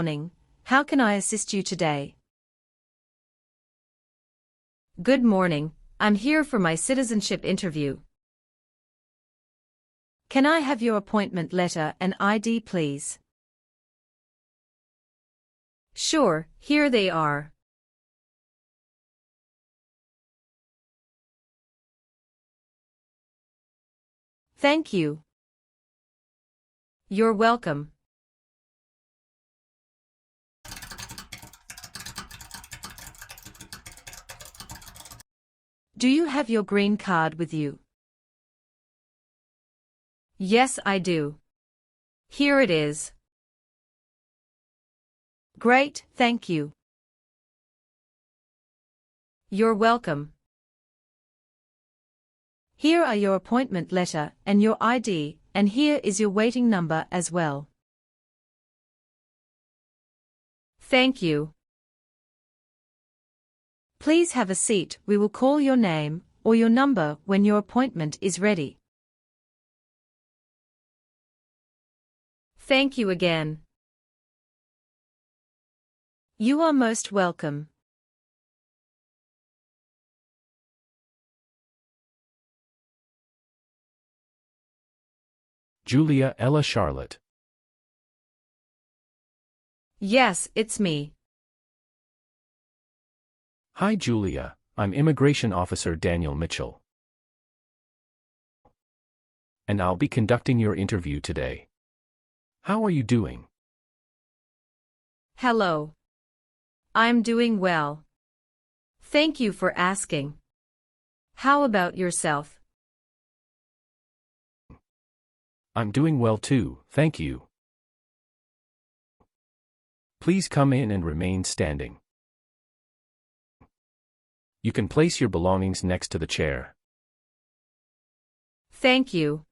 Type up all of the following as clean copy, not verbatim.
Morning. How can I assist you today? Good morning. I'm here for my citizenship interview. Can I have your appointment letter and ID, please? Sure, here they are. Thank you. You're welcome. Do you have your green card with you? Yes, I do. Here it is. Great, thank you. You're welcome. Here are your appointment letter and your ID, and here is your waiting number as well. Thank you. Please have a seat. We will call your name or your number when your appointment is ready. Thank you again. You are most welcome. Julia Ella Charlotte. Yes, it's me. Hi Julia, I'm Immigration Officer Daniel Mitchell. And I'll be conducting your interview today. How are you doing? Hello. I'm doing well. Thank you for asking. How about yourself? I'm doing well too, thank you. Please come in and remain standing. You can place your belongings next to the chair. Thank you.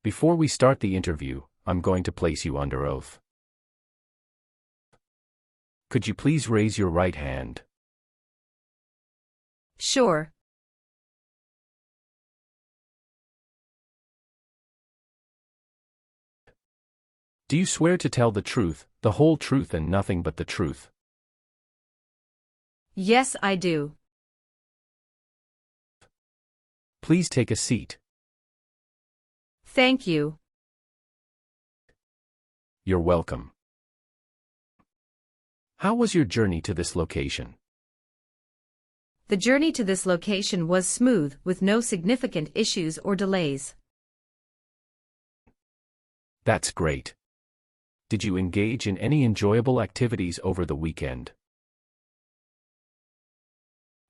Before we start the interview, I'm going to place you under oath. Could you please raise your right hand? Sure. Do you swear to tell the truth, the whole truth and nothing but the truth? Yes, I do. Please take a seat. Thank you. You're welcome. How was your journey to this location? The journey to this location was smooth, with no significant issues or delays. That's great. Did you engage in any enjoyable activities over the weekend?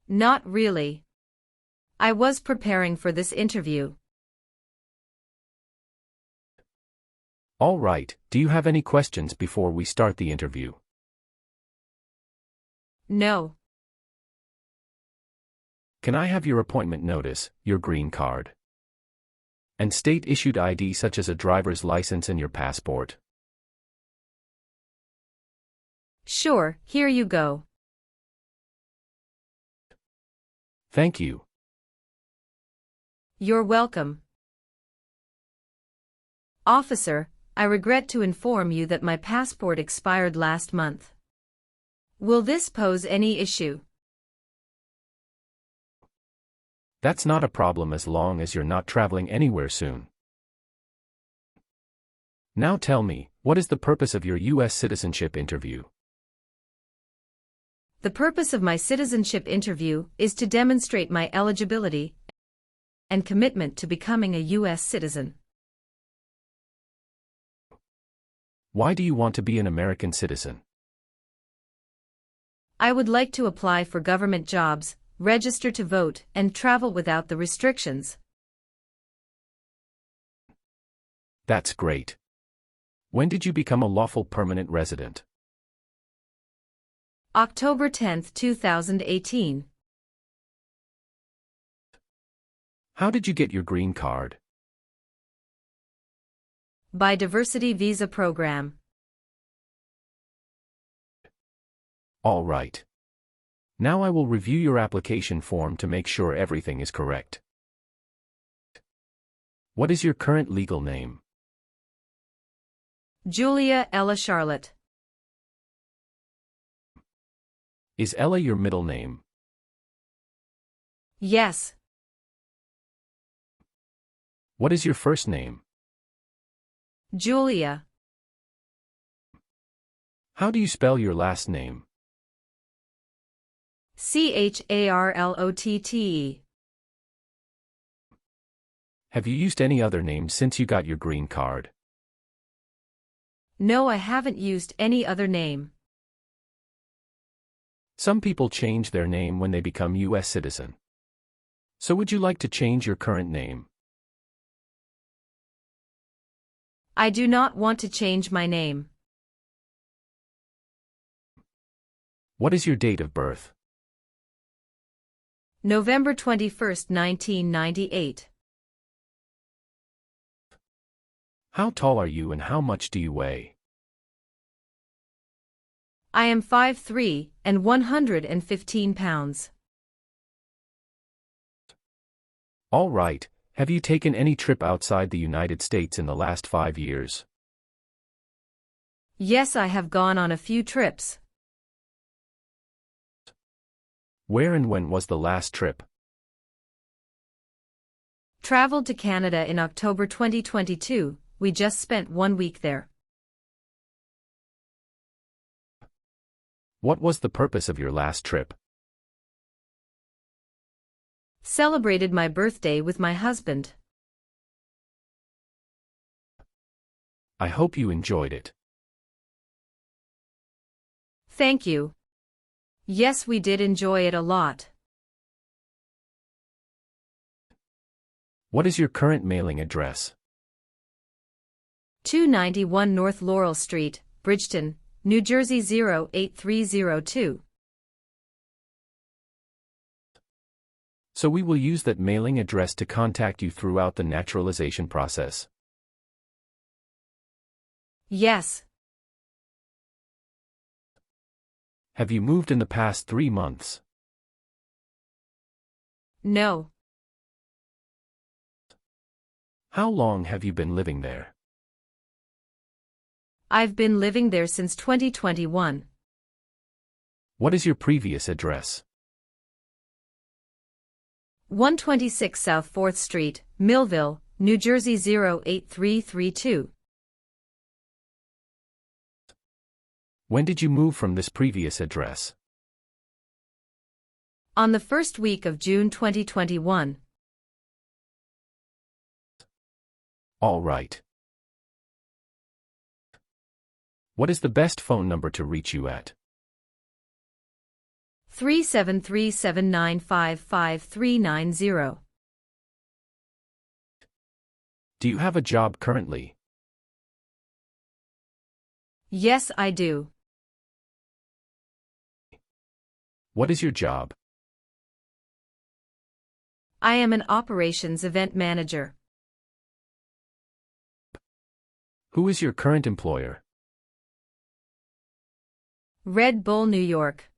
Not really. I was preparing for this interview. All right, do you have any questions before we start the interview? No. Can I have your appointment notice, your green card, and state-issued ID such as a driver's license and your passport? Sure, here you go. Thank you. You're welcome. Officer, I regret to inform you that my passport expired last month. Will this pose any issue? That's not a problem as long as you're not traveling anywhere soon. Now tell me, what is the purpose of your U.S. citizenship interview? The purpose of my citizenship interview is to demonstrate my eligibility and commitment to becoming a U.S. citizen. Why do you want to be an American citizen? I would like to apply for government jobs, register to vote, and travel without the restrictions. That's great. When did you become a lawful permanent resident? October 10, 2018. How did you get your green card? By Diversity Visa Program. All right. Now I will review your application form to make sure everything is correct. What is your current legal name? Julia Ella Charlotte. Is Ella your middle name? Yes. What is your first name? Julia. How do you spell your last name? Charlotte. Have you used any other name since you got your green card? No, I haven't used any other name. Some people change their name when they become U.S. citizen. So would you like to change your current name? I do not want to change my name. What is your date of birth? November 21st, 1998. How tall are you and how much do you weigh? I am 5'3" and 115 pounds. All right, have you taken any trip outside the United States in the last 5 years? Yes, I have gone on a few trips. Where and when was the last trip? Traveled to Canada in October 2022, we just spent 1 week there. What was the purpose of your last trip? Celebrated my birthday with my husband. I hope you enjoyed it. Thank you. Yes, we did enjoy it a lot. What is your current mailing address? 291 North Laurel Street, Bridgeton, New Jersey 08302. So we will use that mailing address to contact you throughout the naturalization process. Yes. Have you moved in the past 3 months? No. How long have you been living there? I've been living there since 2021. What is your previous address? 126 South 4th Street, Millville, New Jersey 08332. When did you move from this previous address? On the first week of June 2021. All right. What is the best phone number to reach you at? 373-795-5390. Do you have a job currently? Yes, I do. What is your job? I am an operations event manager. Who is your current employer? Red Bull, New York.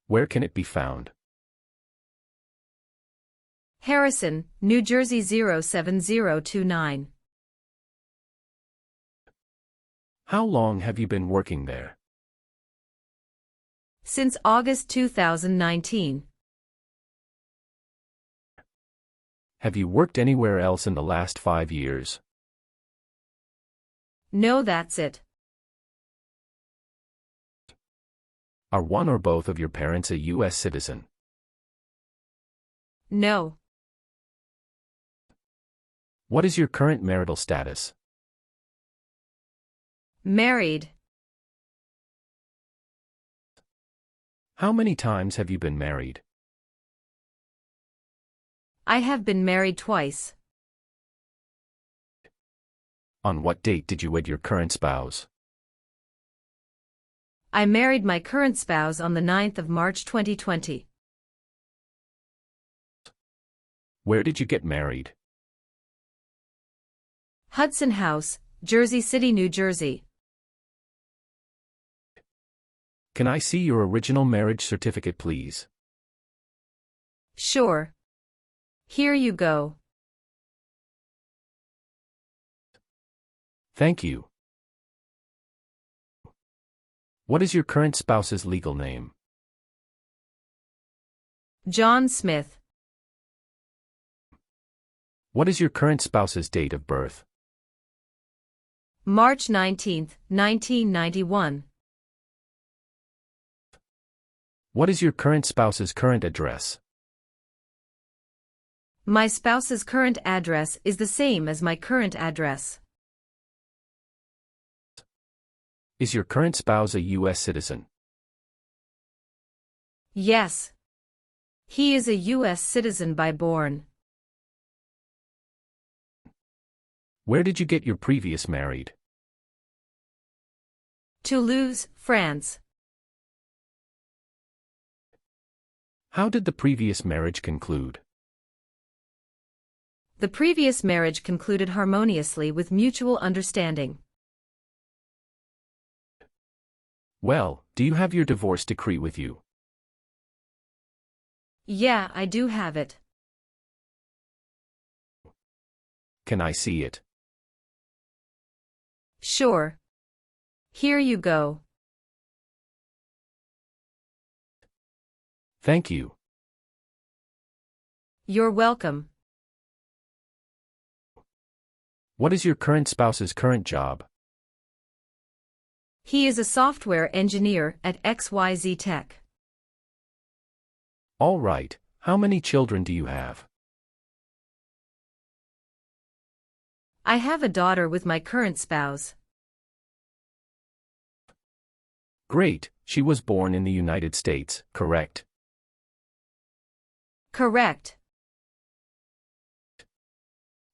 Where can it be found? Harrison, New Jersey 07029. How long have you been working there? Since August 2019. Have you worked anywhere else in the last 5 years? No, that's it. Are one or both of your parents a U.S. citizen? No. What is your current marital status? Married. How many times have you been married? I have been married twice. On what date did you wed your current spouse? I married my current spouse on the 9th of March 2020. Where did you get married? Hudson House, Jersey City, New Jersey. Can I see your original marriage certificate, please? Sure. Here you go. Thank you. What is your current spouse's legal name? John Smith. What is your current spouse's date of birth? March 19, 1991. What is your current spouse's current address? My spouse's current address is the same as my current address. Is your current spouse a U.S. citizen? Yes. He is a U.S. citizen by born. Where did you get your previous married? Toulouse, France. How did the previous marriage conclude? The previous marriage concluded harmoniously with mutual understanding. Well, do you have your divorce decree with you? Yeah, I do have it. Can I see it? Sure. Here you go. Thank you. You're welcome. What is your current spouse's current job? He is a software engineer at XYZ Tech. All right. How many children do you have? I have a daughter with my current spouse. Great. She was born in the United States, correct? Correct.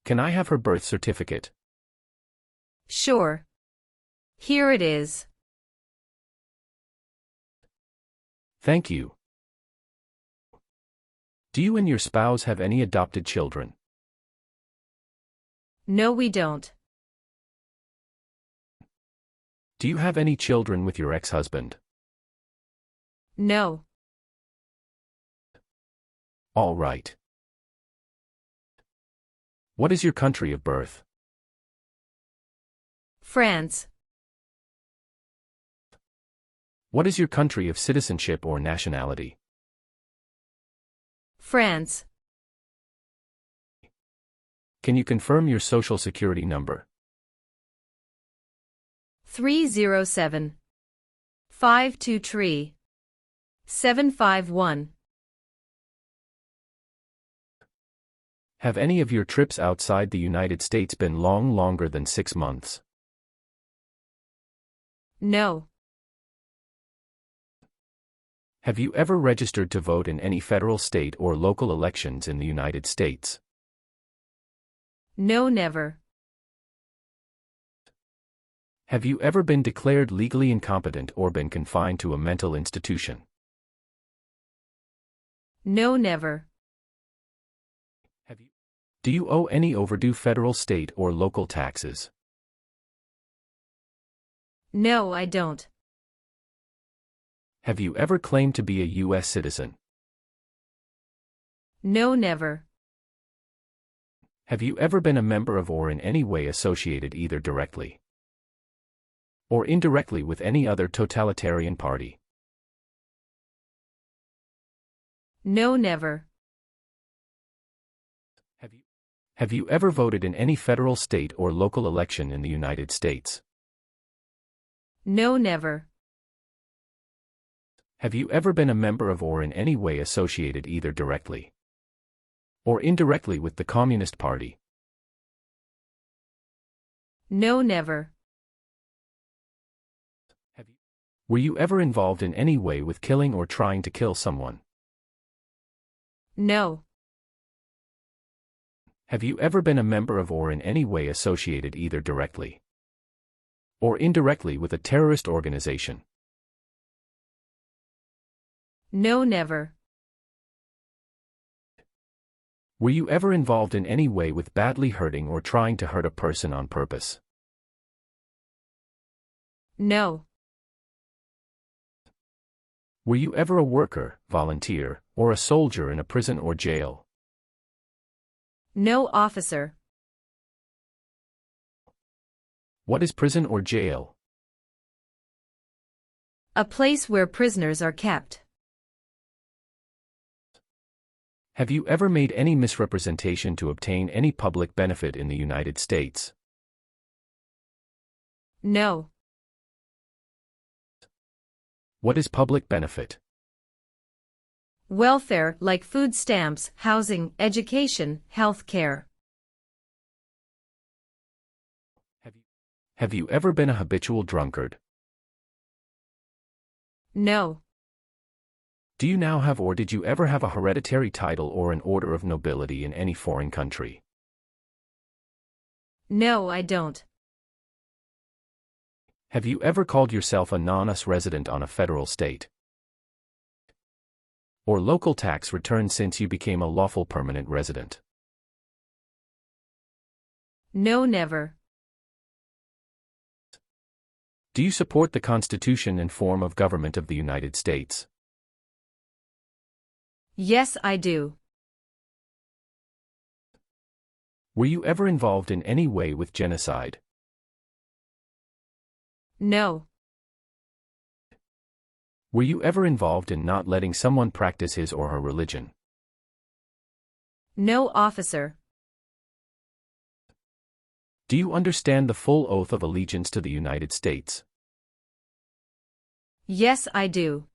Can I have her birth certificate? Sure. Here it is. Thank you. Do you and your spouse have any adopted children? No, we don't. Do you have any children with your ex-husband? No. All right. What is your country of birth? France. What is your country of citizenship or nationality? France. Can you confirm your social security number? 307 523 751. Have any of your trips outside the United States been longer than 6 months? No. Have you ever registered to vote in any federal, state, or local elections in the United States? No, never. Have you ever been declared legally incompetent or been confined to a mental institution? No, never. Do you owe any overdue federal, state, or local taxes? No, I don't. Have you ever claimed to be a U.S. citizen? No, never. Have you ever been a member of or in any way associated either directly or indirectly with any other totalitarian party? No, never. Have you ever voted in any federal, state, or local election in the United States? No, never. Have you ever been a member of or in any way associated either directly or indirectly with the Communist Party? No, never. Were you ever involved in any way with killing or trying to kill someone? No. Have you ever been a member of or in any way associated either directly or indirectly with a terrorist organization? No, never. Were you ever involved in any way with badly hurting or trying to hurt a person on purpose? No. Were you ever a worker, volunteer, or a soldier in a prison or jail? No, officer. What is prison or jail? A place where prisoners are kept. Have you ever made any misrepresentation to obtain any public benefit in the United States? No. What is public benefit? Welfare, like food stamps, housing, education, health care. Have you ever been a habitual drunkard? No. Do you now have or did you ever have a hereditary title or an order of nobility in any foreign country? No, I don't. Have you ever called yourself a non-US resident on a federal, state, or local tax return since you became a lawful permanent resident? No, never. Do you support the Constitution and form of government of the United States? Yes, I do. Were you ever involved in any way with genocide? No. Were you ever involved in not letting someone practice his or her religion? No, officer. Do you understand the full oath of allegiance to the United States? Yes, I do.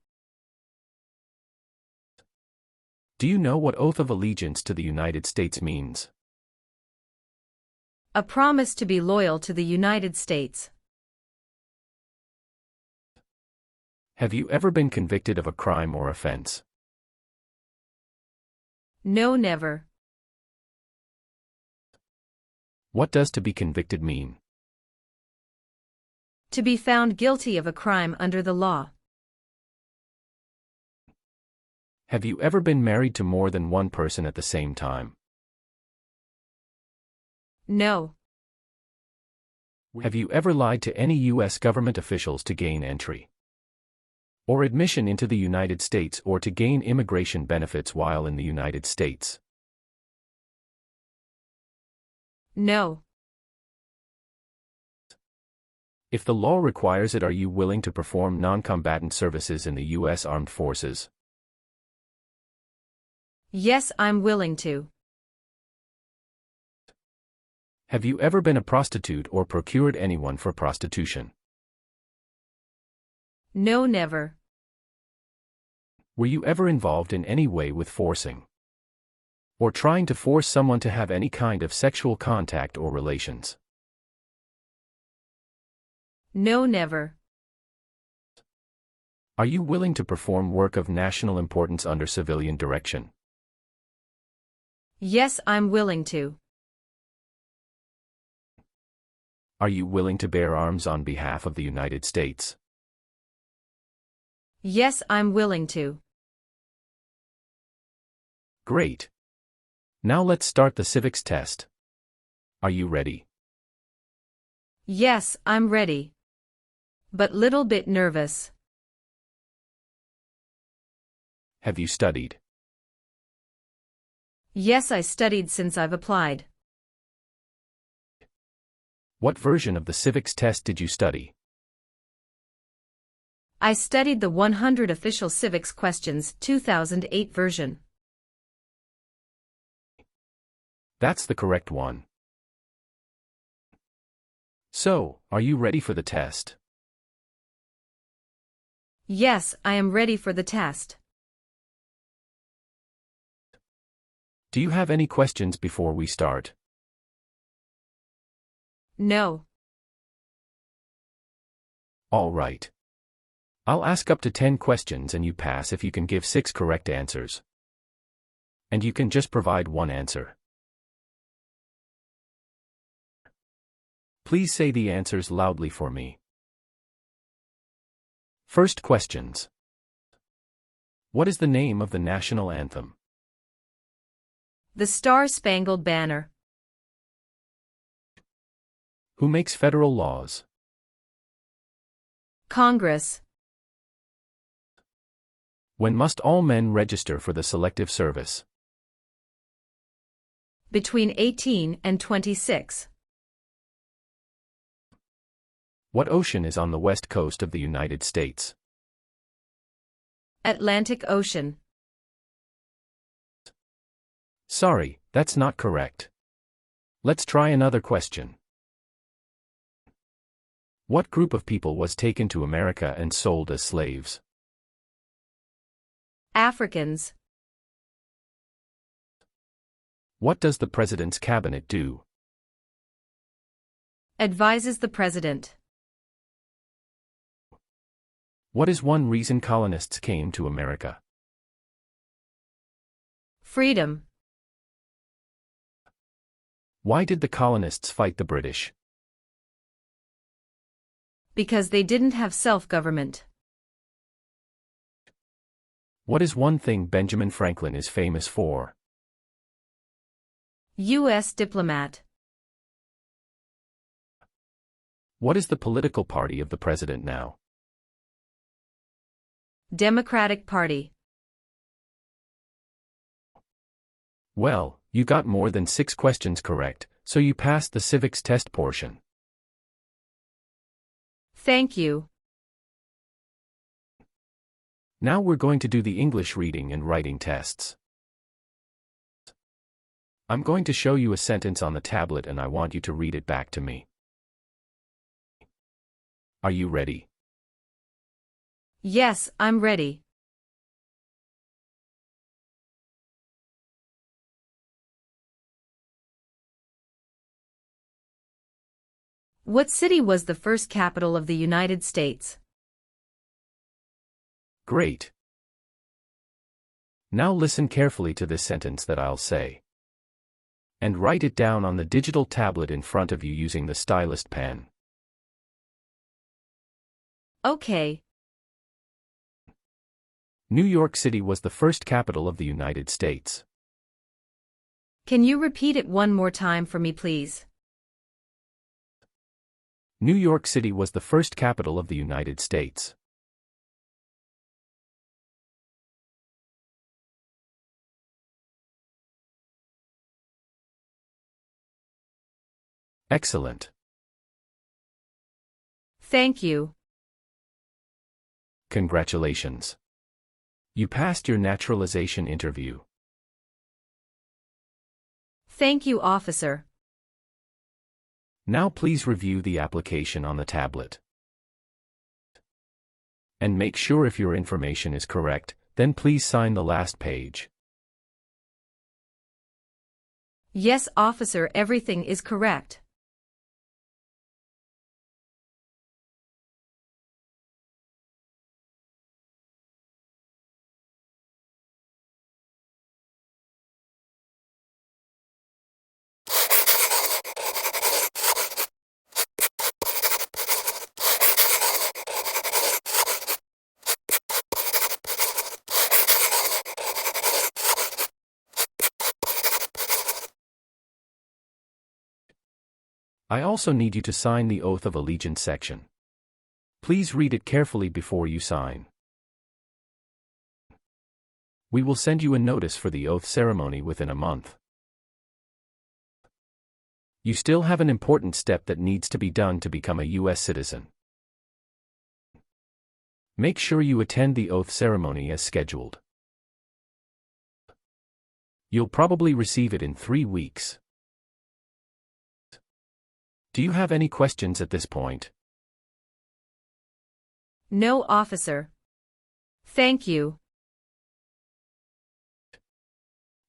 Do you know what oath of allegiance to the United States means? A promise to be loyal to the United States. Have you ever been convicted of a crime or offense? No, never. What does to be convicted mean? To be found guilty of a crime under the law. Have you ever been married to more than one person at the same time? No. Have you ever lied to any U.S. government officials to gain entry or admission into the United States or to gain immigration benefits while in the United States? No. If the law requires it, are you willing to perform non-combatant services in the U.S. Armed Forces? Yes, I'm willing to. Have you ever been a prostitute or procured anyone for prostitution? No, never. Were you ever involved in any way with forcing or trying to force someone to have any kind of sexual contact or relations? No, never. Are you willing to perform work of national importance under civilian direction? Yes, I'm willing to. Are you willing to bear arms on behalf of the United States? Yes, I'm willing to. Great. Now let's start the civics test. Are you ready? Yes, I'm ready. But little bit nervous. Have you studied? Yes, I studied since I've applied. What version of the civics test did you study? I studied the 100 Official Civics Questions 2008 version. That's the correct one. So, are you ready for the test? Yes, I am ready for the test. Do you have any questions before we start? No. All right. I'll ask up to 10 questions and you pass if you can give 6 correct answers. And you can just provide one answer. Please say the answers loudly for me. First questions. What is the name of the national anthem? The Star-Spangled Banner. Who makes federal laws? Congress. When must all men register for the Selective Service? Between 18 and 26. What ocean is on the west coast of the United States? Atlantic Ocean. Sorry, that's not correct. Let's try another question. What group of people was taken to America and sold as slaves? Africans. What does the President's cabinet do? Advises the President. What is one reason colonists came to America? Freedom. Why did the colonists fight the British? Because they didn't have self-government. What is one thing Benjamin Franklin is famous for? U.S. diplomat. What is the political party of the President now? Democratic Party. Well, you got more than 6 questions correct, so you passed the civics test portion. Thank you. Now we're going to do the English reading and writing tests. I'm going to show you a sentence on the tablet and I want you to read it back to me. Are you ready? Yes, I'm ready. What city was the first capital of the United States? Great. Now listen carefully to this sentence that I'll say. And write it down on the digital tablet in front of you using the stylus pen. Okay. New York City was the first capital of the United States. Can you repeat it one more time for me, please? New York City was the first capital of the United States. Excellent. Thank you. Congratulations. You passed your naturalization interview. Thank you, officer. Now please review the application on the tablet. And make sure if your information is correct, then please sign the last page. Yes, officer, everything is correct. I also need you to sign the Oath of Allegiance section. Please read it carefully before you sign. We will send you a notice for the oath ceremony within a month. You still have an important step that needs to be done to become a U.S. citizen. Make sure you attend the oath ceremony as scheduled. You'll probably receive it in 3 weeks. Do you have any questions at this point? No, officer. Thank you.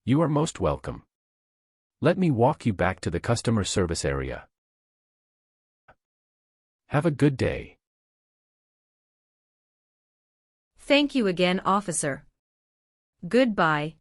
You are most welcome. Let me walk you back to the customer service area. Have a good day. Thank you again, officer. Goodbye.